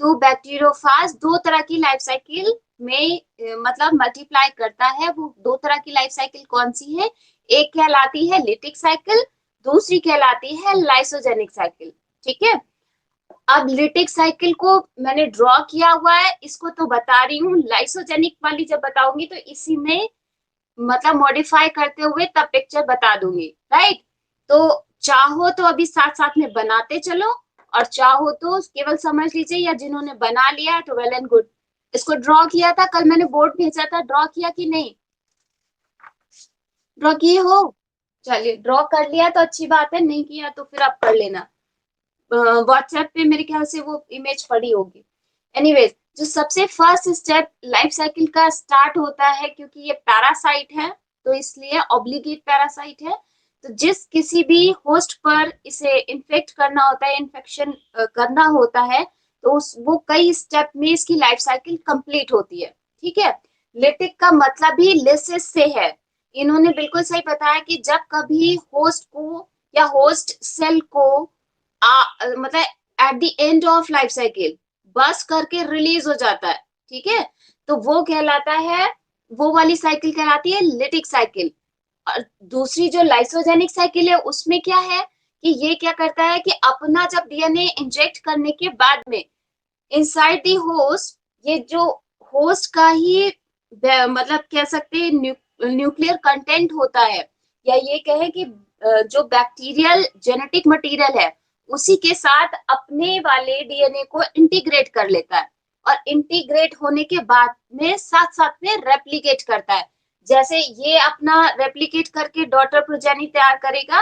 तो बैक्टीरियोफाज दो तरह की लाइफ साइकिल में मतलब मल्टीप्लाई करता है। वो दो तरह की लाइफ साइकिल कौन सी है? एक कहलाती है लिटिक साइकिल, दूसरी कहलाती है लाइसोजेनिक साइकिल। ठीक है, अब लिटिक साइकिल को मैंने ड्रॉ किया हुआ है, इसको तो बता रही हूँ। लाइसोजेनिक वाली जब बताऊंगी तो इसी में मतलब मॉडिफाई करते हुए तब पिक्चर बता दूंगी, राइट। तो चाहो तो अभी साथ साथ में बनाते चलो, और चाहो तो केवल समझ लीजिए, या जिन्होंने बना लिया तो वेल एंड गुड। इसको ड्रॉ किया था कल, मैंने बोर्ड भेजा था, ड्रॉ किया कि नहीं? ड्रॉ किए हो? चलिए, ड्रॉ कर लिया तो अच्छी बात है, नहीं किया तो फिर आप कर लेना। व्हाट्सएप पे मेरे ख्याल से वो इमेज पड़ी होगी। एनीवेज, जो सबसे फर्स्ट स्टेप लाइफ साइकिल का स्टार्ट होता है, क्योंकि ये पैरासाइट है तो इसलिए ऑब्लिगेट पैरासाइट है, तो जिस किसी भी होस्ट पर इसे इन्फेक्ट करना होता है, इन्फेक्शन करना होता है, तो वो कई स्टेप में इसकी लाइफ साइकिल कंप्लीट होती है। ठीक है, लिटिक का मतलब ही लिसिस से है। इन्होंने बिल्कुल सही बताया कि जब कभी होस्ट को या होस्ट सेल को मतलब at the end of life cycle बस करके रिलीज हो जाता है, ठीक है, तो वो कहलाता है, वो वाली साइकिल कहलाती है लिटिक साइकिल। और दूसरी जो लाइसोजेनिक साइकिल है उसमें क्या है कि ये क्या करता है कि अपना जब डीएनए इंजेक्ट करने के बाद में इनसाइड द होस्ट, ये जो होस्ट का ही मतलब कह सकते हैं न्यूक्लियर कंटेंट होता है, या ये कहे कि जो बैक्टीरियल जेनेटिक मटेरियल है उसी के साथ अपने वाले डीएनए को इंटीग्रेट कर लेता है, और इंटीग्रेट होने के बाद में साथ साथ में रेप्लिकेट करता है। जैसे ये अपना रेप्लिकेट करके डॉटर प्रोजेनी तैयार करेगा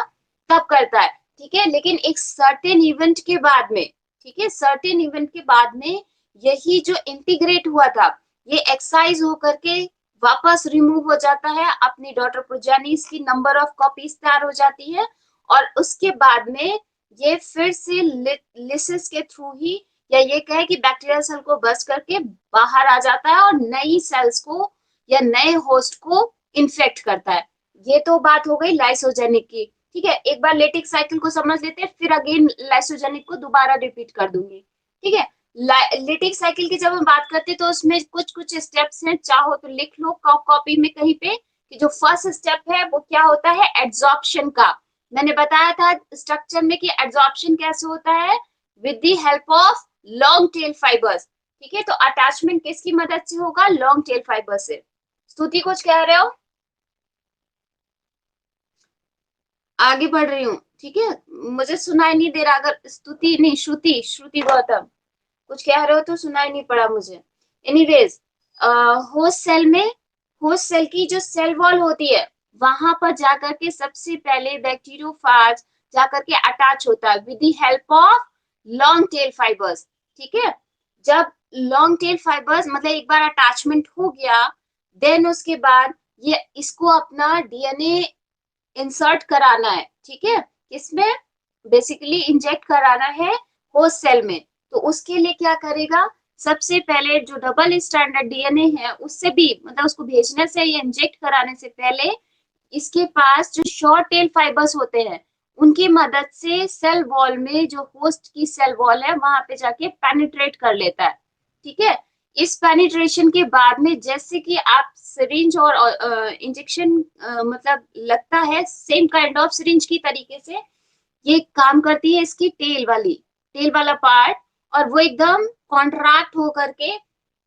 तब करता है, ठीक है, लेकिन एक सर्टेन इवेंट के बाद में, ठीक है, सर्टेन इवेंट के बाद में यही जो इंटीग्रेट हुआ था ये एक्साइज होकर के वापस रिमूव हो जाता है, अपनी डॉटर प्रोजेनीज की नंबर ऑफ कॉपीज तैयार हो जाती है, और उसके बाद में ये फिर से लिसिस के थ्रू ही, या ये कहे कि बैक्टीरियल सेल को बस्ट करके बाहर आ जाता है और नई सेल्स को या नए होस्ट को इन्फेक्ट करता है। ये तो बात हो गई लाइसोजेनिक की। ठीक है, एक बार लेटिक साइकिल को समझ लेते हैं, फिर अगेन लाइसोजेनिक को दोबारा रिपीट कर दूंगी। ठीक है, लिटिक साइकिल की जब हम बात करते हैं तो उसमें कुछ कुछ स्टेप्स हैं, चाहो तो लिख लो कॉपी में कहीं पे, कि जो फर्स्ट स्टेप है वो क्या होता है, एड्सॉर्प्शन का। मैंने बताया था स्ट्रक्चर में कि एड्सॉर्प्शन कैसे होता है, with the help of long tail fibres. ठीक है, तो अटैचमेंट किसकी मदद से होगा, लॉन्ग टेल फाइबर से। स्तुति कुछ कह रहे हो? आगे बढ़ रही हूँ, ठीक है, मुझे सुनाई नहीं दे रहा, अगर स्तुति नहीं, श्रुति, श्रुति गौतम कुछ कह रहे हो तो सुनाई नहीं पड़ा मुझे। एनीवेज, होस्ट सेल में, होस्ट सेल की जो सेल वॉल होती है वहां पर जाकर के सबसे पहले बैक्टीरियोफाज जाकर के अटैच होता है with the help of long tail fibres. ठीक है, जब लॉन्ग टेल फाइबर्स मतलब एक बार अटैचमेंट हो गया, देन उसके बाद ये इसको अपना डीएनए इंसर्ट कराना है। ठीक है, इसमें बेसिकली इंजेक्ट कराना है होस्ट सेल में, तो उसके लिए क्या करेगा, सबसे पहले जो डबल स्टैंडर्ड डीएनए है उससे भी मतलब उसको भेजने से या इंजेक्ट कराने से पहले इसके पास जो शॉर्ट टेल फाइबर्स होते हैं उनकी मदद से सेल वॉल में, जो होस्ट की सेल वॉल है वहां पे जाके पेनिट्रेट कर लेता है। ठीक है, इस पेनिट्रेशन के बाद में जैसे कि आप सिरिंज और इंजेक्शन मतलब लगता है सेम काइंड ऑफ सिरिंज की तरीके से ये काम करती है, इसकी टेल वाला पार्ट, और वो एकदम कॉन्ट्रैक्ट होकर के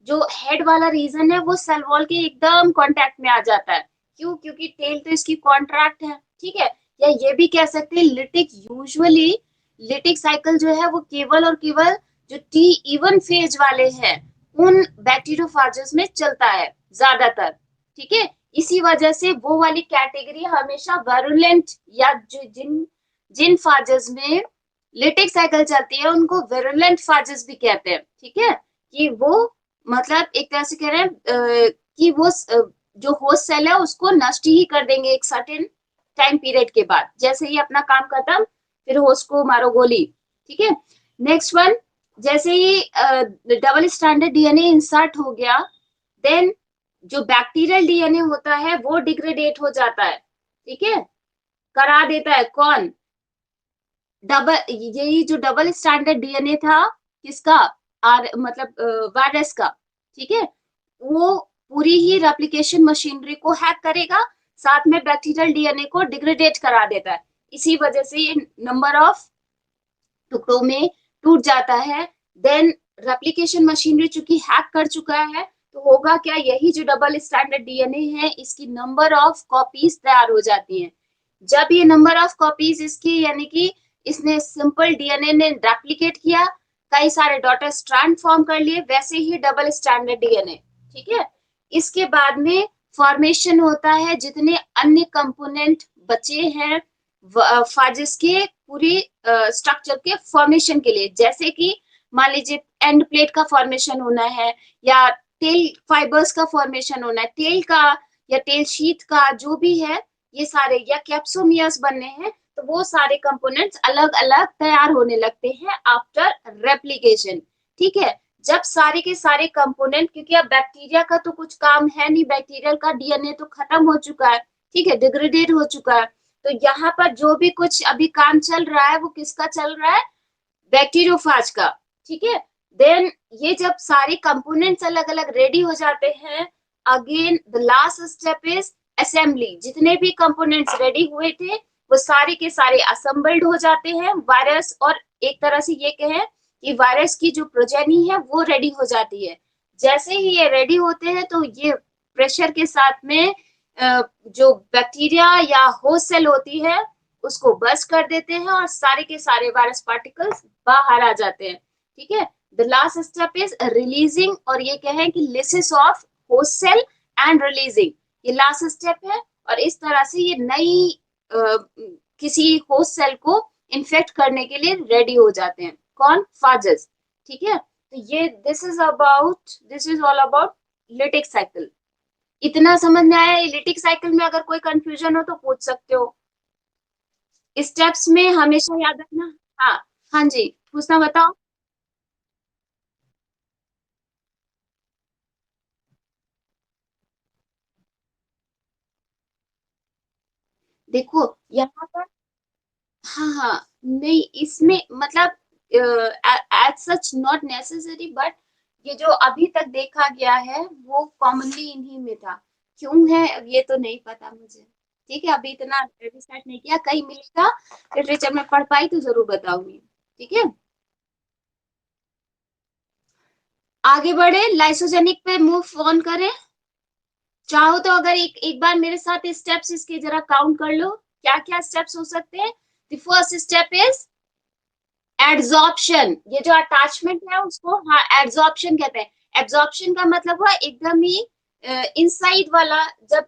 जो हेड वाला रीजन है वो सेल वॉल के एकदम कांटेक्ट में आ जाता है। क्यों? क्योंकि टेल तो इसकी कॉन्ट्रैक्ट है। ठीक है, या ये भी कह सकते हैं लिटिक, यूजुअली लिटिक साइकिल जो है वो केवल और केवल जो टी इवन फेज वाले हैं उन बैक्टीरियोफाजेस में चलता है ज्यादातर। ठीक है, इसी वजह से वो वाली कैटेगरी हमेशा वायरुलेंट, या जिन जिन फाजेस में लिटिक साइकिल चलती है उनको विरुलेंट फाजेस भी कहते हैं। ठीक है, कि वो मतलब एक तरह से कह रहे हैं कि वो जो होस्ट सेल है उसको नष्ट ही कर देंगे एक सर्टेन टाइम पीरियड के बाद, जैसे ही अपना काम खत्म फिर होस्ट को मारो गोली। ठीक है, नेक्स्ट वन, जैसे ही डबल स्टैंडर्ड डीएनए इंसर्ट हो गया, देन जो बैक्टीरियल डीएनए होता है वो डिग्रेडेट हो जाता है। ठीक है, करा देता है कौन, डबल, यही जो डबल स्टैंडर्ड डीएनए था किसका, मतलब वायरस का, ठीक है, वो पूरी ही रेप्लिकेशन मशीनरी को हैक करेगा, साथ में बैक्टीरियल डीएनए को डिग्रेडेट करा देता है। इसी वजह से ये नंबर ऑफ टुकड़ों में टूट जाता है। देन रेप्लिकेशन मशीनरी चूंकि हैक कर चुका है, तो होगा क्या, यही जो डबल स्टैंडर्ड डीएनए है, इसकी नंबर ऑफ कॉपीज तैयार हो जाती हैं। जब ये नंबर ऑफ कॉपीज इसकी, यानी कि इसने सिंपल डीएनए ने रेप्लिकेट किया, कई सारे डॉटर स्ट्रैंड फॉर्म कर लिए, वैसे ही डबल स्टैंडर्ड डीएनए, ठीक है, इसके बाद में फॉर्मेशन होता है जितने अन्य कंपोनेंट बचे हैं फाजिस के पूरी स्ट्रक्चर के फॉर्मेशन के लिए। जैसे कि मान लीजिए एंड प्लेट का फॉर्मेशन होना है, या टेल फाइबर्स का फॉर्मेशन होना है, टेल का या टेल शीट का जो भी है, ये सारे, या कैप्सोमियर्स बनने हैं, तो वो सारे कंपोनेंट्स अलग अलग तैयार होने लगते हैं आफ्टर रेप्लिकेशन, ठीक है। जब सारे के सारे कंपोनेंट, क्योंकि अब बैक्टीरिया का तो कुछ काम है नहीं, बैक्टीरियल का डीएनए तो खत्म हो चुका है, ठीक है, डिग्रेडेड हो चुका है, तो यहाँ पर जो भी कुछ अभी काम चल रहा है वो किसका चल रहा है, बैक्टीरियोफाज का, ठीक है। देन ये जब सारे कंपोनेंट्स अलग अलग रेडी हो जाते हैं, again the last step is assembly. जितने भी कंपोनेंट्स रेडी हुए थे वो सारे के सारे असेंबल्ड हो जाते हैं वायरस, और एक तरह से ये कहें कि वायरस की जो प्रोजेनी है वो रेडी हो जाती है। जैसे ही ये रेडी होते हैं तो ये प्रेशर के साथ में जो बैक्टीरिया या होस्ट सेल होती है उसको बस्ट कर देते हैं, और सारे के सारे वायरस पार्टिकल्स बाहर आ जाते हैं, ठीक है। The last step is releasing, और ये कहें कि lysis of host cell and releasing, ये लास्ट स्टेप है। और इस तरह से ये नई किसी होस्ट सेल को इन्फेक्ट करने के लिए रेडी हो जाते हैं, कौन, फाजस, ठीक है। तो ये this is all about lytic cycle. इतना समझ में आया? लिटिक साइकिल में अगर कोई कंफ्यूजन हो तो पूछ सकते हो। स्टेप्स में हमेशा याद रखना। हाँ, हाँ जी, पूछना, बताओ। देखो यहाँ पर, हाँ हाँ, नहीं इसमें मतलब as such not necessary, but ये जो अभी तक देखा गया है वो कॉमनली इन्हीं में था। क्यों है अब ये तो नहीं पता मुझे, ठीक है, अभी इतना रिसर्च नहीं किया, कहीं मिलेगा लिटरेचर में पढ़ पाई तो जरूर बताऊंगी, ठीक है। आगे बढ़े, लाइसोजेनिक पे मूव ऑन करें। चाहो तो अगर एक बार मेरे साथ स्टेप्स इसके जरा काउंट कर लो, क्या क्या स्टेप्स हो सकते हैं। The first step is adsorption. ये जो अटैचमेंट है उसको, हाँ, एड्सॉर्प्शन कहते हैं। एब्जॉर्प्शन का मतलब हुआ एकदम ही इनसाइड वाला। जब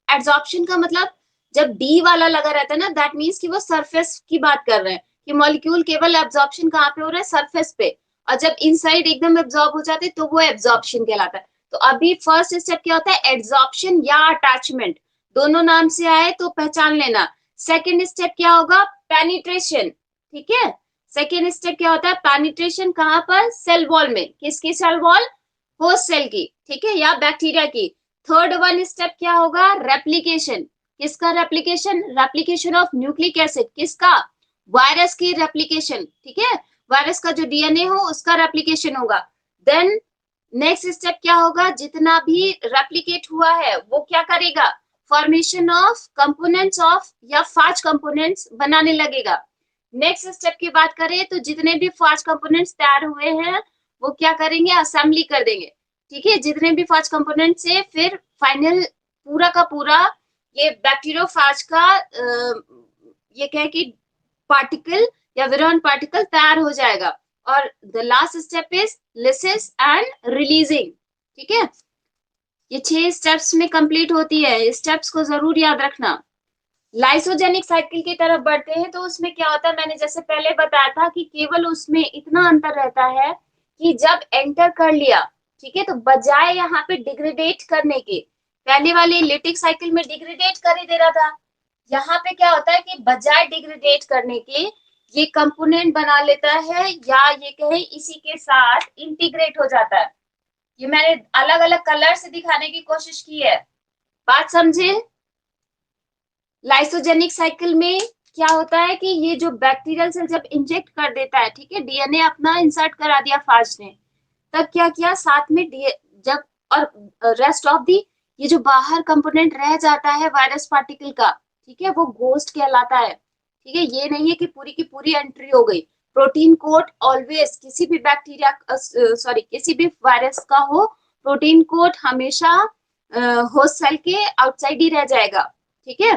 एड्सॉर्प्शन का मतलब जब डी वाला लगा रहता है ना, दैट मीन्स कि वो सरफेस की बात कर रहे हैं, कि मॉलिक्यूल केवल एब्जॉर्प्शन कहाँ पे हो रहा है, सरफेस पे। और जब इनसाइड एकदम एब्जॉर्ब हो जाते तो वो एब्जॉर्प्शन कहलाता है। तो अभी फर्स्ट स्टेप क्या होता है, एड्सॉर्प्शन या अटैचमेंट, दोनों नाम से आए तो पहचान लेना। सेकेंड स्टेप क्या होगा, पेनिट्रेशन, ठीक है। सेकेंड स्टेप क्या होता है, पेनिट्रेशन, कहां पर, सेल वॉल में, किसकी सेल वॉल, होस्ट सेल की, ठीक है, या बैक्टीरिया की। थर्ड वन स्टेप क्या होगा, रेप्लिकेशन, किसका replication, replication of nucleic acid, किसका, वायरस की रेप्लिकेशन, ठीक है, वायरस का जो डीएनए हो उसका रेप्लिकेशन होगा। देन नेक्स्ट स्टेप क्या होगा, जितना भी रेप्लिकेट हुआ है वो क्या करेगा, फॉर्मेशन ऑफ कंपोनेंट्स ऑफ या फाज कंपोनेंट्स बनाने लगेगा। नेक्स्ट स्टेप की बात करें तो जितने भी फाज कंपोनेंट्स तैयार हुए हैं वो क्या करेंगे, असेंबली कर देंगे, ठीक है, जितने भी फाज कंपोनेंट से फिर फाइनल पूरा का पूरा ये बैक्टीरियोफाज का ये कहे कि पार्टिकल या विरॉन पार्टिकल तैयार हो जाएगा। और the last step is lysis and releasing, ठीक है। ये 6 स्टेप्स में कंप्लीट होती है, स्टेप्स को जरूर याद रखना। लाइसोजेनिक साइकिल की तरफ बढ़ते हैं तो उसमें क्या होता है, मैंने जैसे पहले बताया था कि केवल उसमें इतना अंतर रहता है कि जब एंटर कर लिया, ठीक है, तो बजाय यहाँ पे डिग्रेडेट करने के, पहले वाले लिटिक साइकिल में डिग्रेडेट कर ही दे रहा था, यहाँ पे क्या होता है कि बजाय डिग्रेडेट करने के ये कंपोनेंट बना लेता है, या ये कहे इसी के साथ इंटीग्रेट हो जाता है। ये मैंने अलग अलग कलर से दिखाने की कोशिश की है, बात समझे। लाइसोजेनिक साइकिल में क्या होता है कि ये जो बैक्टीरियल सेल जब इंजेक्ट कर देता है, ठीक है, डीएनए अपना इंसर्ट करा दिया फाज ने, तब क्या किया साथ में जब और रेस्ट ऑफ दी ये जो बाहर कंपोनेंट रह जाता है वायरस पार्टिकल का, ठीक है, वो गोस्ट कहलाता है। ठीक है, ये नहीं है कि पूरी की पूरी एंट्री हो गई। प्रोटीन कोड ऑलवेज किसी भी बैक्टीरिया सॉरी किसी भी वायरस का हो, प्रोटीन कोड हमेशा होस्ट सेल के आउटसाइड ही रह जाएगा। ठीक है,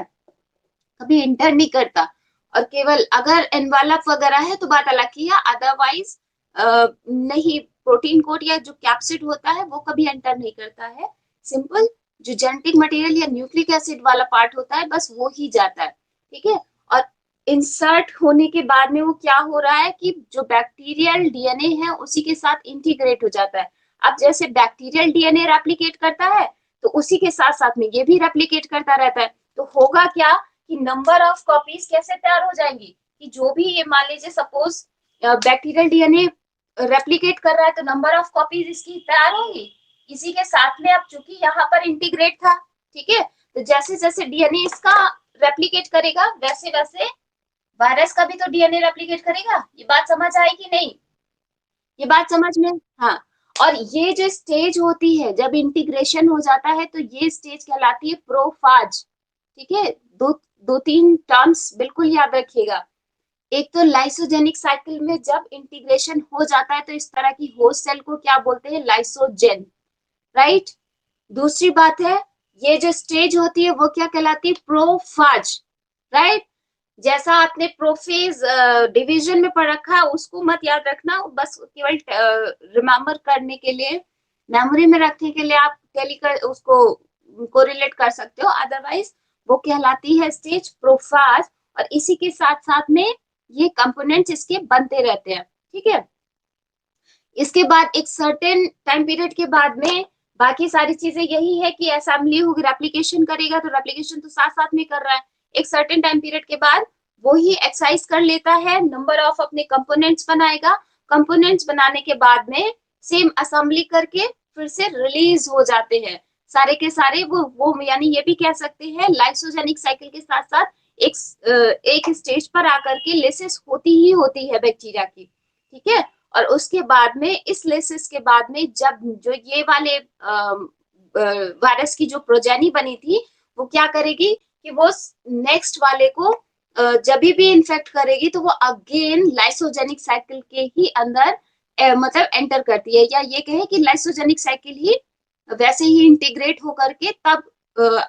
कभी इंटर नहीं करता। और केवल अगर एनवालप वगैरह है तो बात अलग की है, अदरवाइज नहीं, प्रोटीन कोड या जो कैप्सिड होता है वो कभी एंटर नहीं करता है। सिंपल जो जेनेटिक मटेरियल या न्यूक्लिक एसिड वाला पार्ट होता है बस वो ही जाता है। ठीक है, और इंसर्ट होने के बाद में वो क्या हो रहा है कि जो बैक्टीरियल डीएनए है उसी के साथ इंटीग्रेट हो जाता है। अब जैसे बैक्टीरियल डीएनए रेप्लिकेट करता है तो उसी के साथ साथ में ये भी रेप्लिकेट करता रहता है। तो होगा क्या कि नंबर ऑफ कॉपीज कैसे तैयार हो जाएंगी कि जो भी ये मान लीजिए सपोज बैक्टीरियल डीएनए रेप्लिकेट कर रहा है तो नंबर ऑफ कॉपीज इसकी तैयार होंगी इसी के साथ में। अब चूंकि यहाँ पर इंटीग्रेट था, ठीक है, तो जैसे जैसे डीएनए इसका रेप्लिकेट करेगा वैसे वैसे वायरस का भी तो डीएनए रेप्लिकेट करेगा। ये बात समझ आई कि नहीं? ये बात समझ में? हाँ। और ये जो स्टेज होती है जब इंटीग्रेशन हो जाता है तो ये स्टेज कहलाती है प्रोफाज। ठीक है, दो दो तीन टर्म्स बिल्कुल याद रखिएगा। एक तो लाइसोजेनिक साइकिल में जब इंटीग्रेशन हो जाता है तो इस तरह की होस्ट सेल को क्या बोलते हैं, लाइसोजेन, राइट। दूसरी बात है ये जो स्टेज होती है वो क्या कहलाती है, प्रोफाज, राइट। जैसा आपने प्रोफेज डिवीजन में पढ़ रखा है उसको मत याद रखना, बस केवल रिमेम्बर करने के लिए, मेमोरी में रखने के लिए आप टेली कर उसको कोरिलेट कर सकते हो। अदरवाइज वो कहलाती है स्टेज प्रोफाज, और इसी के साथ साथ में ये कंपोनेंट्स इसके बनते रहते हैं। ठीक है, इसके बाद एक सर्टेन टाइम पीरियड के बाद में बाकी सारी चीजें यही है कि असेंबली होगी, रेप्लिकेशन करेगा, तो रेप्लिकेशन तो साथ साथ में कर रहा है। एक सर्टेन टाइम पीरियड के बाद वो ही एक्सरसाइज कर लेता है, नंबर ऑफ अपने कंपोनेंट्स बनाएगा। कंपोनेंट्स बनाने के बाद में सेम असेंबली करके फिर से रिलीज हो जाते हैं सारे के सारे। वो यानी ये भी कह सकते हैं लाइसोजेनिक साइकिल के साथ साथ एक एक स्टेज पर आकर के लेसिस होती ही होती है बैक्टीरिया की। ठीक है, और उसके बाद में इस लेसिस के बाद में जब जो ये वाले वायरस की जो प्रोजेनी बनी थी वो क्या करेगी कि वो नेक्स्ट वाले को जब भी इन्फेक्ट करेगी तो वो अगेन लाइसोजेनिक साइकिल के ही अंदर मतलब एंटर करती है, या ये कहे कि लाइसोजेनिक साइकिल ही वैसे ही इंटीग्रेट होकर के तब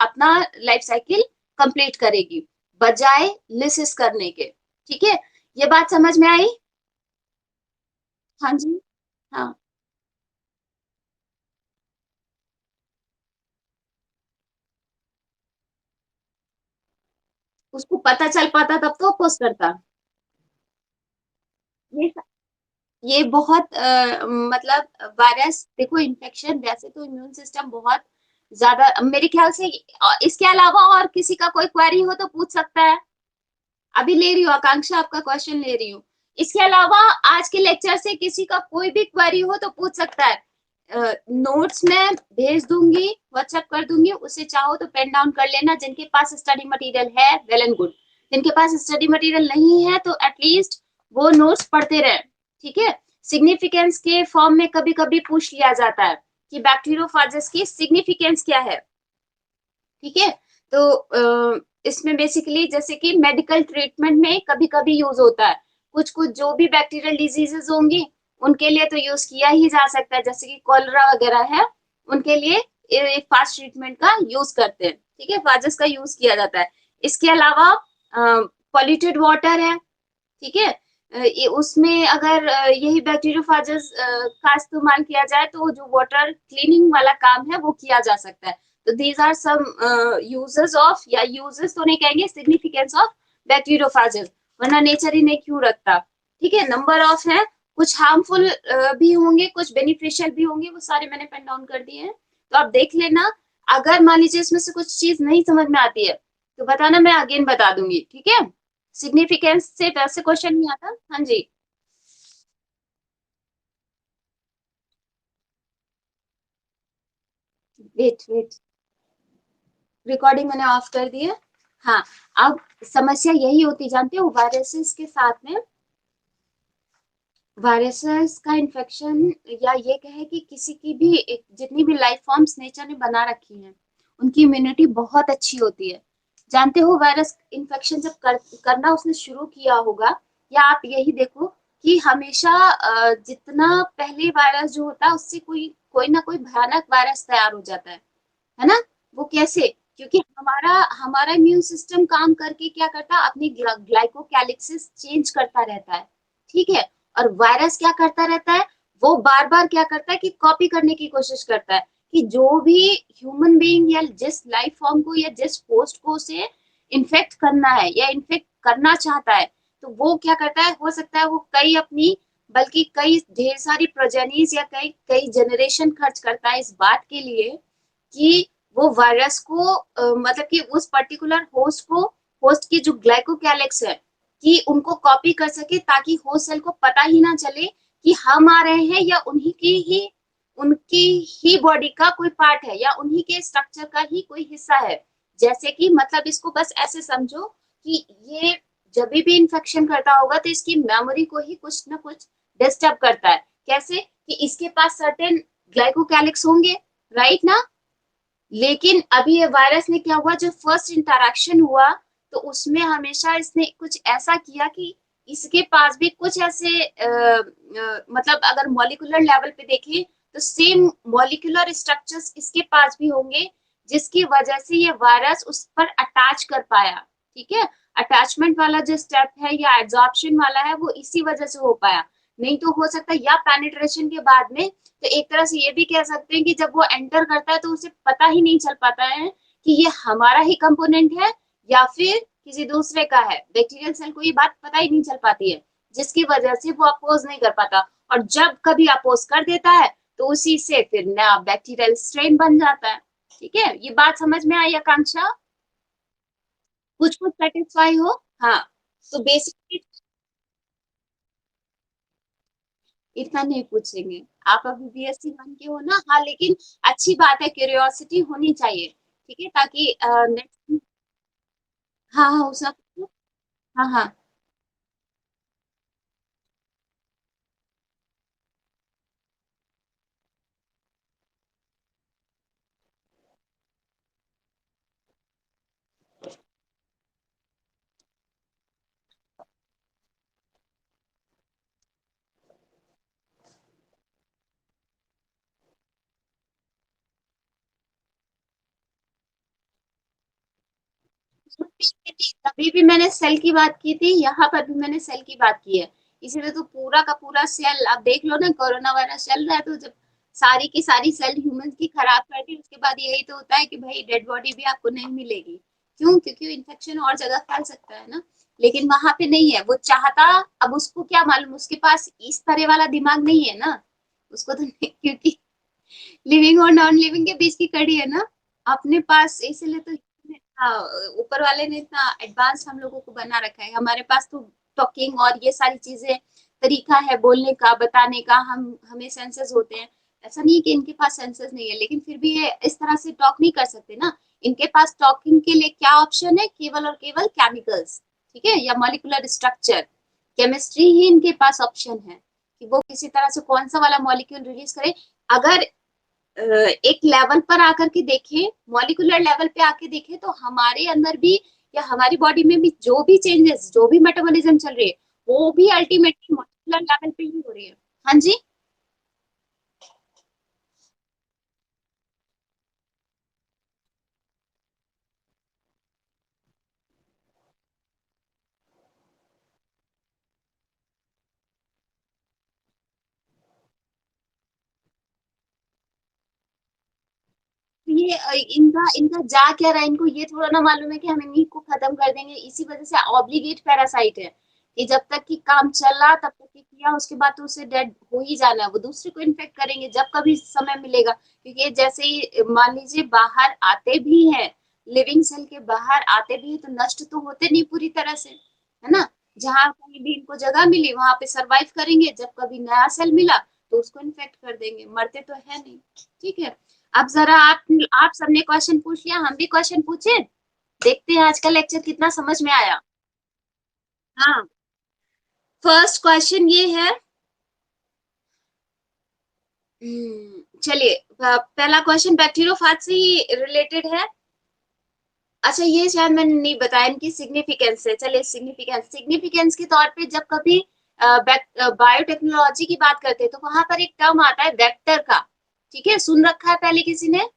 अपना लाइफ साइकिल कंप्लीट करेगी बजाय लिसिस करने के। ठीक है, ये बात समझ में आई? हाँ जी। हाँ, उसको पता चल पाता तब तो अपोज करता। ये ये बहुत मतलब वायरस देखो, इन्फेक्शन वैसे तो इम्यून सिस्टम बहुत ज्यादा मेरे ख्याल से। इसके अलावा और किसी का कोई क्वेरी हो तो पूछ सकता है। अभी ले रही हूँ आकांक्षा, आपका क्वेश्चन ले रही हूँ। इसके अलावा आज के लेक्चर से किसी का कोई भी क्वेरी हो तो पूछ सकता है। नोट्स में भेज दूंगी, व्हाट्सएप कर दूंगी, उसे चाहो तो पेन डाउन कर लेना। जिनके पास स्टडी मटेरियल है वेल एंड गुड, जिनके पास स्टडी मटेरियल नहीं है तो एटलीस्ट वो नोट्स पढ़ते रहे। ठीक है, सिग्निफिकेंस के फॉर्म में कभी कभी पूछ लिया जाता है कि बैक्टीरियोफाजेस की सिग्निफिकेंस क्या है। ठीक है, तो इसमें बेसिकली जैसे कि मेडिकल ट्रीटमेंट में कभी कभी यूज होता है। कुछ कुछ जो भी बैक्टीरियल डिजीजेस होंगी उनके लिए तो यूज किया ही जा सकता है, जैसे कि कॉलरा वगैरह है उनके लिए एक फास्ट ट्रीटमेंट का यूज करते हैं। ठीक है, फाजस का यूज किया जाता है। इसके अलावा पॉल्यूटेड वाटर है, ठीक है, उसमें अगर यही बैक्टीरियोफाजस का इस्तेमाल किया जाए तो जो वाटर क्लीनिंग वाला काम है वो किया जा सकता है। तो these are some uses of, या यूजेस तो नहीं कहेंगे, सिग्निफिकेंस ऑफ बैक्टीरियोफाजस, वरना नेचर ही नहीं क्यों रखता। ठीक है, नंबर ऑफ है, कुछ हार्मफुल भी होंगे कुछ बेनिफिशियल भी होंगे, वो सारे मैंने पेन डाउन कर दिए हैं तो आप देख लेना। अगर मान लीजिए इसमें से कुछ चीज नहीं समझ में आती है तो बताना, मैं अगेन बता दूंगी। ठीक है, सिग्निफिकेंस से वैसे क्वेश्चन नहीं आता। हाँ जी, वेट वेट, रिकॉर्डिंग मैंने ऑफ कर दी है। हाँ, अब समस्या यही होती जानते हो वायरसेस के साथ में, वायरसेस का इन्फेक्शन या ये कहे कि किसी की भी जितनी भी लाइफ फॉर्म्स नेचर ने बना रखी हैं उनकी इम्यूनिटी बहुत अच्छी होती है। जानते हो वायरस इन्फेक्शन जब करना उसने शुरू किया होगा, या आप यही देखो कि हमेशा जितना पहले वायरस जो होता है उससे कोई कोई ना कोई भयानक वायरस तैयार हो जाता है ना? वो कैसे? क्योंकि हमारा हमारा इम्यून सिस्टम काम करके क्या करता है, अपनी ग्लाइकोकैलिक्सिस चेंज करता रहता है, ठीक है? और वायरस क्या करता रहता है, वो बार बार क्या करता है कि कॉपी करने की कोशिश करता है कि जो भी ह्यूमन बीइंग या जिस लाइफ फॉर्म को या जिस होस्ट को उसे इन्फेक्ट करना है या इन्फेक्ट करना चाहता है, तो वो क्या करता है, हो सकता है वो कई अपनी बल्कि कई ढेर सारी प्रोजेनीज या कई कई जनरेशन खर्च करता है इस बात के लिए कि वो वायरस को मतलब कि उस पर्टिकुलर होस्ट को, होस्ट की जो ग्लाइकोकैलिक्स है कि उनको कॉपी कर सके ताकि होस्ट सेल को पता ही ना चले कि हम आ रहे हैं या उनकी ही बॉडी का कोई पार्ट है या उन्हीं के स्ट्रक्चर का ही कोई हिस्सा है। जैसे कि मतलब इसको बस ऐसे समझो कि ये जब भी इन्फेक्शन करता होगा तो इसकी मेमोरी को ही कुछ ना कुछ डिस्टर्ब करता है। कैसे? कि इसके पास सर्टेन ग्लाइकोकैलिक्स होंगे, राइट ना? लेकिन अभी ये वायरस ने क्या हुआ, जो फर्स्ट इंटरेक्शन हुआ तो उसमें हमेशा इसने कुछ ऐसा किया कि इसके पास भी कुछ ऐसे मतलब अगर मॉलिक्यूलर लेवल पे देखें तो सेम मॉलिक्यूलर स्ट्रक्चर्स इसके पास भी होंगे, जिसकी वजह से ये वायरस उस पर अटैच कर पाया। ठीक है, अटैचमेंट वाला जो स्टेप है या एब्जॉर्प्शन वाला है वो इसी वजह से हो पाया। नहीं तो हो सकता है या पेनिट्रेशन के बाद में, तो एक तरह से ये भी कह सकते हैं कि जब वो एंटर करता है तो उसे पता ही नहीं चल पाता है कि ये हमारा ही कंपोनेंट है या फिर किसी दूसरे का है। बैक्टीरियल सेल को ये बात पता ही नहीं चल पाती है, जिसकी वजह से वो अपोज नहीं कर पाता। और जब कभी अपोज कर देता है तो उसी से फिर नया बैक्टीरियल स्ट्रेन बन जाता है। ठीक है, ये बात समझ में आई आकांक्षा? कुछ कुछ सेटिस्फाई हो? हाँ, तो बेसिकली इतना नहीं पूछेंगे। आप अभी बीएससी वन के हो ना? हाँ, लेकिन अच्छी बात है, क्यूरियोसिटी होनी चाहिए, ठीक है, ताकि नेक्स्ट। हाँ हाँ, उसका। हाँ हाँ। तभी भी मैंने सेल की बात की थी, यहाँ पर भी मैंने सेल की बात की है। इसीलिए तो पूरा का पूरा सेल, आप देख लो ना, कोरोना वायरस चल रहा है तो जब सारी की सारी सेल ह्यूमन की खराब कर दी उसके बाद यही तो होता है कि भाई डेड बॉडी भी आपको नहीं मिलेगी। क्यों? क्योंकि इन्फेक्शन और जगह फैल सकता है ना। लेकिन वहां पे नहीं है, वो चाहता, अब उसको क्या मालूम, उसके पास इस तरह वाला दिमाग नहीं है ना, उसको तो नहीं, क्योंकि लिविंग और नॉन लिविंग के बीच की कड़ी है ना अपने पास, इसलिए तो। हाँ, ऊपर वाले ने इतना एडवांस हम लोगों को बना रखा है, हमारे पास तो टॉकिंग और ये सारी चीजें, तरीका है बोलने का, बताने का, हम हमें सेंसेस होते हैं। ऐसा नहीं है कि इनके पास सेंसेस नहीं है, लेकिन फिर भी ये इस तरह से टॉक नहीं कर सकते ना। इनके पास टॉकिंग के लिए क्या ऑप्शन है? केवल और केवल केमिकल्स, ठीक है, या मॉलिक्यूलर स्ट्रक्चर, केमिस्ट्री ही इनके पास ऑप्शन है कि वो किसी तरह से कौन सा वाला मॉलिक्यूल रिलीज करे। अगर एक लेवल पर आकर के देखें, मॉलिक्यूलर लेवल पे आके देखें, तो हमारे अंदर भी या हमारी बॉडी में भी जो भी चेंजेस, जो भी मेटाबॉलिज्म चल रही है, वो भी अल्टीमेटली मॉलिक्यूलर लेवल पे ही हो रही है। हाँ जी। ये इनका इनका जा क्या रहा है, इनको ये थोड़ा ना मालूम है कि हम इन्हीं को खत्म कर देंगे। इसी वजह से ऑब्लिगेट पैरासाइट है कि जब तक कि काम चला तब तक कि किया, उसके बाद तो उसे डेड हो ही जाना है, वो दूसरे को इन्फेक्ट करेंगे जब कभी समय मिलेगा। क्योंकि जैसे ही मान लीजिए बाहर आते भी हैं, लिविंग सेल के बाहर आते भी हैं तो नष्ट तो होते नहीं पूरी तरह से, है ना? जहाँ कहीं भी इनको जगह मिली वहां पे सरवाइव करेंगे, जब कभी नया सेल मिला तो उसको इन्फेक्ट कर देंगे, मरते तो है नहीं। ठीक है, अब जरा आप सबने क्वेश्चन पूछ लिया, हम भी क्वेश्चन पूछे। देखते हैं आज का लेक्चर कितना समझ में आया। हाँ, फर्स्ट क्वेश्चन ये है। चलिए, पहला क्वेश्चन बैक्टीरियोफाज से ही रिलेटेड है। अच्छा, ये शायद मैंने नहीं बताया, इनकी सिग्निफिकेंस है। चलिए, सिग्निफिकेंस सिग्निफिकेंस के तौर पे जब कभी बायोटेक्नोलॉजी की बात करते हैं तो वहां पर एक टर्म आता है वेक्टर का। ठीक है, सुन रखा है पहले किसी ने?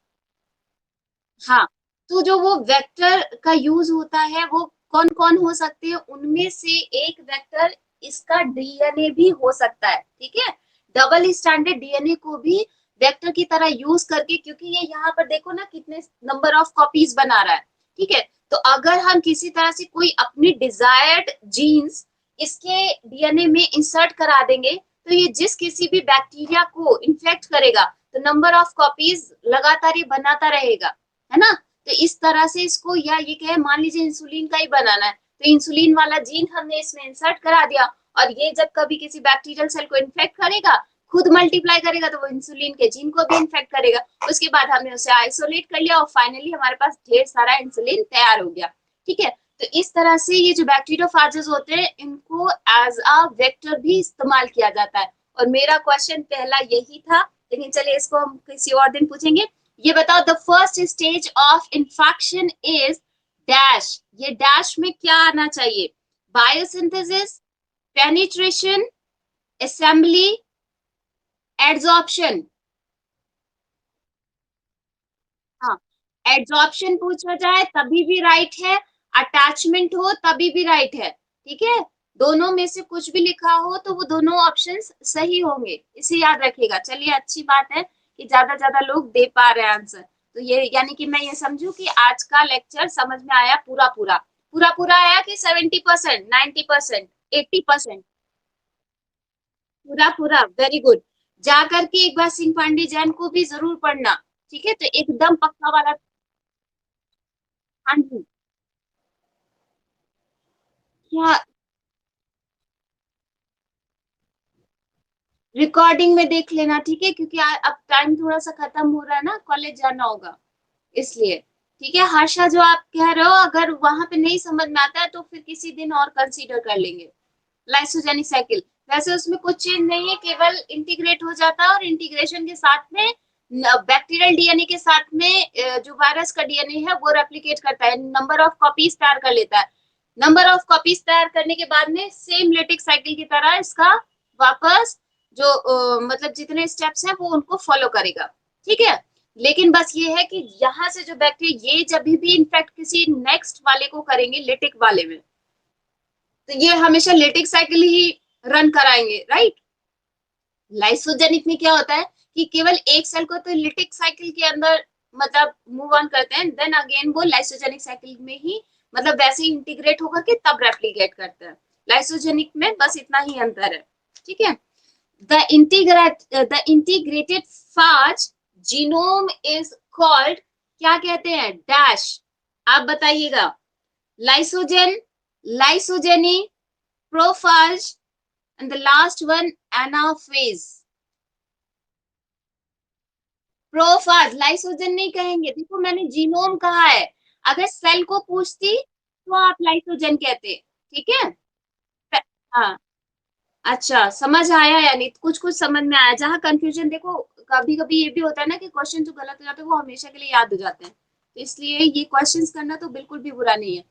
हाँ, तो जो वो वेक्टर का यूज होता है वो कौन कौन हो सकते हैं, उनमें से एक वेक्टर इसका डीएनए भी हो सकता है। ठीक है, डबल स्टैंडर्ड डीएनए को भी वेक्टर की तरह यूज करके, क्योंकि ये यहाँ पर देखो ना कितने नंबर ऑफ कॉपीज बना रहा है। ठीक है, तो अगर हम किसी तरह से कोई अपनी डिजायर्ड जीन्स इसके डीएनए में इंसर्ट करा देंगे तो ये जिस किसी भी बैक्टीरिया को इन्फेक्ट करेगा तो नंबर ऑफ कॉपीज लगातार ये बनाता रहेगा, है ना। तो इस तरह से इसको, या ये क्या है, मान लीजिए इंसुलिन का ही बनाना है तो इंसुलिन वाला जीन हमने इसमें इंसर्ट करा दिया, और ये जब कभी किसी बैक्टीरियल सेल को इन्फेक्ट करेगा, खुद मल्टीप्लाई करेगा तो वो इंसुलिन के जीन को भी इन्फेक्ट करेगा। उसके बाद हमने उसे आइसोलेट कर लिया और फाइनली हमारे पास ढेर सारा इंसुलिन तैयार हो गया। ठीक है, तो इस तरह से ये जो बैक्टीरियोफाजेस होते हैं इनको एज अ वेक्टर भी इस्तेमाल किया जाता है। और मेरा क्वेश्चन पहला यही था, लेकिन चलिए इसको हम किसी और दिन पूछेंगे। ये बताओ, the first stage of infection is dash. ये डैश में क्या आना चाहिए? Biosynthesis, penetration, assembly, adsorption. हाँ, एड्सॉर्प्शन पूछा जाए तभी भी राइट है, अटैचमेंट हो तभी भी राइट है। ठीक है, दोनों में से कुछ भी लिखा हो तो वो दोनों ऑप्शंस सही होंगे, इसे याद रखिएगा। चलिए, अच्छी बात है कि ज्यादा लोग दे पा रहे हैं आंसर। तो ये यानी कि मैं ये समझू कि आज का लेक्चर समझ में आया पूरा पूरा। पूरा पूरा आया कि 70%, 90%, 80%? पूरा पूरा, वेरी गुड। जा करके एक बार सिंह पांडे जैन को भी जरूर पढ़ना। ठीक है, तो एकदम पक्का वाला। हाँ जी। क्या? रिकॉर्डिंग में देख लेना, ठीक है, क्योंकि अब टाइम थोड़ा सा खत्म हो रहा है ना, कॉलेज जाना होगा इसलिए। ठीक है हर्षा, जो आप कह रहे हो अगर वहां पे नहीं समझ में आता है तो फिर किसी दिन और कंसीडर कर लेंगे। लाइसोजेनिक साइकिल, वैसे उसमें कुछ चेंज नहीं है, केवल इंटीग्रेट हो जाता है और इंटीग्रेशन के साथ में बैक्टीरियल डीएनए के साथ में जो वायरस का डीएनए है वो रेप्लिकेट करता है, नंबर ऑफ कॉपीज तैयार कर लेता है। नंबर ऑफ कॉपीज तैयार करने के बाद में सेम लेटिक साइकिल की तरह इसका वापस जो मतलब जितने स्टेप्स हैं वो उनको फॉलो करेगा। ठीक है, लेकिन बस ये है कि यहाँ से जो बैक्टीरिया ये जब भी इनफेक्ट किसी नेक्स्ट वाले को करेंगे, लेटिक वाले में, तो ये हमेशा लेटिक साइकिल ही रन कराएंगे, राइट। लाइसोजेनिक में क्या होता है कि केवल एक सेल को तो लिटिक साइकिल के अंदर मतलब मूव ऑन करते हैं, देन अगेन वो लाइसोजेनिक साइकिल में ही मतलब वैसे ही इंटीग्रेट होकर के तब रेप्लिकेट करते हैं। लाइसोजेनिक में बस इतना ही अंतर है। ठीक है, the integrated phage genome is called, क्या कहते हैं? डैश। आप बताइएगा। Lysogen, lysogeny, prophage, and the last one anaphase. Prophage, lysogen नहीं कहेंगे, देखो मैंने जीनोम कहा है। अगर सेल को पूछती तो आप लाइसोजन कहते। ठीक है। हाँ, अच्छा समझ आया, यानी कुछ कुछ समझ में आया। जहाँ कंफ्यूजन देखो, कभी कभी ये भी होता है ना कि क्वेश्चन जो गलत हो जाते हैं वो हमेशा के लिए याद हो जाते हैं, तो इसलिए ये क्वेश्चंस करना तो बिल्कुल भी बुरा नहीं है।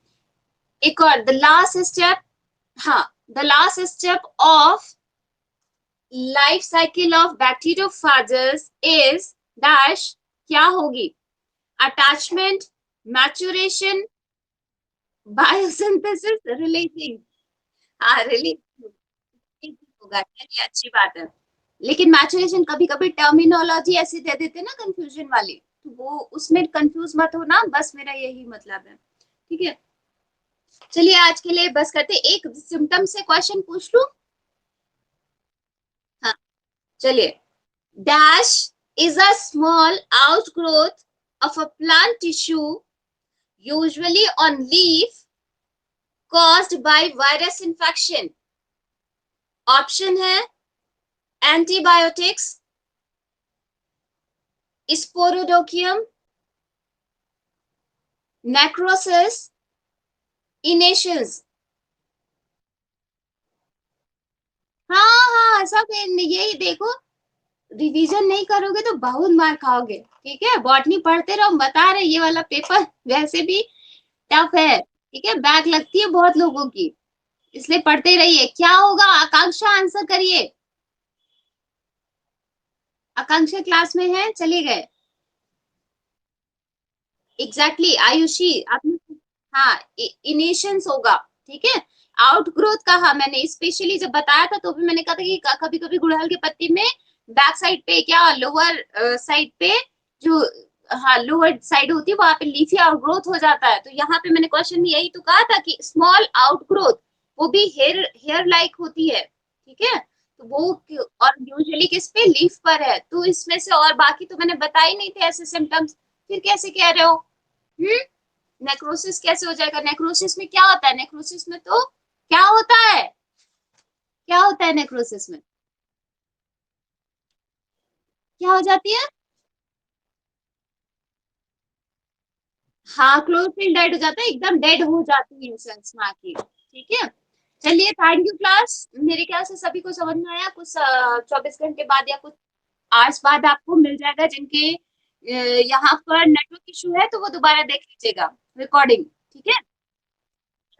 एक और, द लास्ट स्टेप। हाँ, the last step of life cycle of bacteriophages is dash. क्या होगी? Attachment, maturation, biosynthesis, releasing. हाँ, रिलीज होगा, चलिए अच्छी बात है। लेकिन मैच्योरेशन कभी कभी टर्मिनोलॉजी ऐसी दे देते हैं ना कंफ्यूजन वाली, तो वो उसमें कंफ्यूज मत होना, बस मेरा यही मतलब है। ठीक है, चलिए आज के लिए बस करते, एक सिम्टम से क्वेश्चन पूछ लूं। हाँ, चलिए। Dash is a small outgrowth of a plant tissue usually on leaf caused by virus infection. Option है एंटीबायोटिक्स, स्पोरोडोकियम, नेक्रोसिस, इनेशंस। हाँ हाँ, सब यही देखो, रिवीजन नहीं करोगे तो बहुत मार खाओगे। ठीक है, बॉटनी पढ़ते रहो, बता रहे ये वाला पेपर वैसे भी टफ है। ठीक है, बैक लगती है बहुत लोगों की, इसलिए पढ़ते रहिए। क्या होगा, आकांक्षा आंसर करिए। आकांक्षा क्लास में है, चले गए। एग्जैक्टली आयुषी आपने, हाँ, इनिशियंस होगा। ठीक है, आउट ग्रोथ कहा मैंने, स्पेशली जब बताया था तो भी मैंने कहा था कि कभी कभी गुड़हल के पत्ती में बैक साइड पे, क्या लोअर साइड पे, जो, हाँ, लोअर साइड होती है वहां पे लीफी आउट ग्रोथ हो जाता है। तो यहाँ पे मैंने क्वेश्चन में यही तो कहा था कि स्मॉल आउट ग्रोथ, वो भी हेयर हेयर लाइक होती है। ठीक है, तो वो और यूजुअली किस पे, लीफ पर है। तो इसमें से और बाकी तो मैंने बताई नहीं थे ऐसे सिम्टम्स, फिर कैसे कह रहे हो? हम्म, नेक्रोसिस कैसे हो जाएगा? नेक्रोसिस में क्या होता है? नेक्रोसिस में तो क्या होता है, क्या होता है नेक्रोसिस में? क्या हो जाती है? हाँ, क्लोरोफिल डेड हो जाता है, एकदम डेड हो जाती है सेल्स वहां की। ठीक है, चलिए, थैंक यू क्लास। मेरे ख्याल से सभी को समझ में आया। कुछ 24 घंटे बाद या कुछ आवर्स बाद आपको मिल जाएगा, जिनके यहाँ पर नेटवर्क इशू है तो वो दोबारा देख लीजिएगा रिकॉर्डिंग। ठीक है,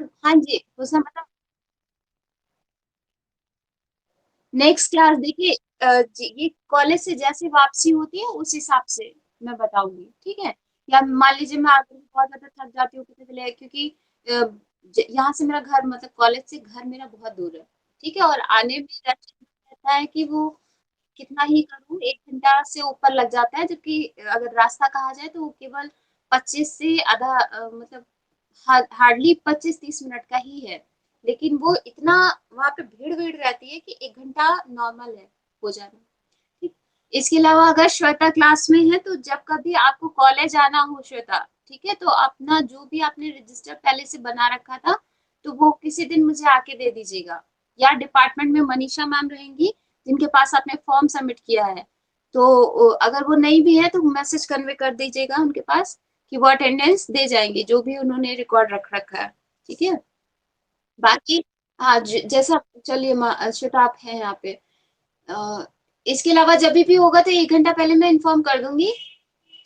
हाँ जी, उसमें मतलब नेक्स्ट क्लास देखिए, ये कॉलेज से जैसे वापसी होती है उस हिसाब से मैं बताऊंगी। ठीक है, या मान लीजिए मैं आगे बहुत ज्यादा थक जाती हूँ किसी के लिए, क्योंकि यहाँ से मेरा घर, मतलब कॉलेज से घर मेरा बहुत दूर है। ठीक है, और आने में रहता है कि वो कितना ही करूँ, 1 घंटा से ऊपर लग जाता है, जबकि अगर रास्ता कहा जाए तो वो केवल 25 से आधा, मतलब हार्डली 25-30 मिनट का ही है। लेकिन वो इतना, वहां पे भीड़ भीड़ रहती है कि 1 घंटा नॉर्मल है हो जाना। ठीक, इसके अलावा अगर श्वेता क्लास में है तो जब कभी आपको कॉलेज आना हो श्वेता, ठीक है, तो अपना जो भी आपने रजिस्टर पहले से बना रखा था तो वो किसी दिन मुझे आके दे दीजिएगा। या डिपार्टमेंट में मनीषा मैम रहेंगी, जिनके पास आपने फॉर्म सबमिट किया है, तो अगर वो नहीं भी है तो मैसेज कन्वे कर दीजिएगा उनके पास कि वो अटेंडेंस दे जाएंगे जो भी उन्होंने रिकॉर्ड रख रखा है। ठीक है, बाकी, हाँ, जैसा, चलिए श्वेता आप हैं यहाँ पे। अ, इसके अलावा जब भी होगा तो 1 घंटा पहले मैं इन्फॉर्म कर दूंगी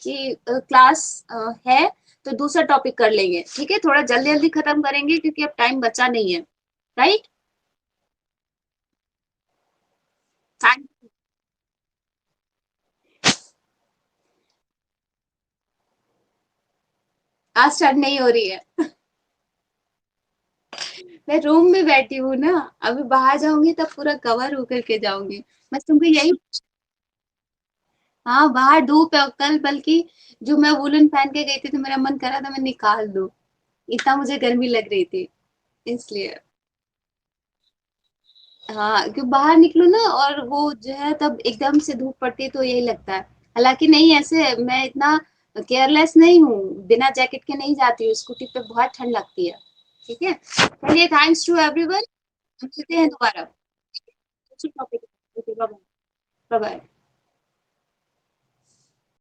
कि क्लास है, तो दूसरा टॉपिक कर लेंगे। ठीक है, थोड़ा जल्दी जल्दी खत्म करेंगे क्योंकि अब टाइम बचा नहीं है। Right, thank. आज स्टार्ट नहीं हो रही है, मैं रूम में बैठी हूँ ना, अभी बाहर जाऊंगी तब पूरा कवर होकर के जाऊंगी। बस तुमको यही, हाँ, बाहर धूप है, और कल बल्कि जो मैं वुलन पहन के गई थी तो मेरा मन करा था मैं निकाल दूं, इतना मुझे गर्मी लग रही थी, इसलिए। हाँ, क्यों बाहर निकलो ना और वो जो है तब एकदम से धूप पड़ती है तो यही लगता है। हालांकि नहीं, ऐसे मैं इतना केयरलेस नहीं हूँ, बिना जैकेट के नहीं जाती हूँ, स्कूटी पे बहुत ठंड लगती है। ठीक है, चलिए, थैंक्स टू एवरीवन, हम मिलते हैं दोबारा। Bye bye.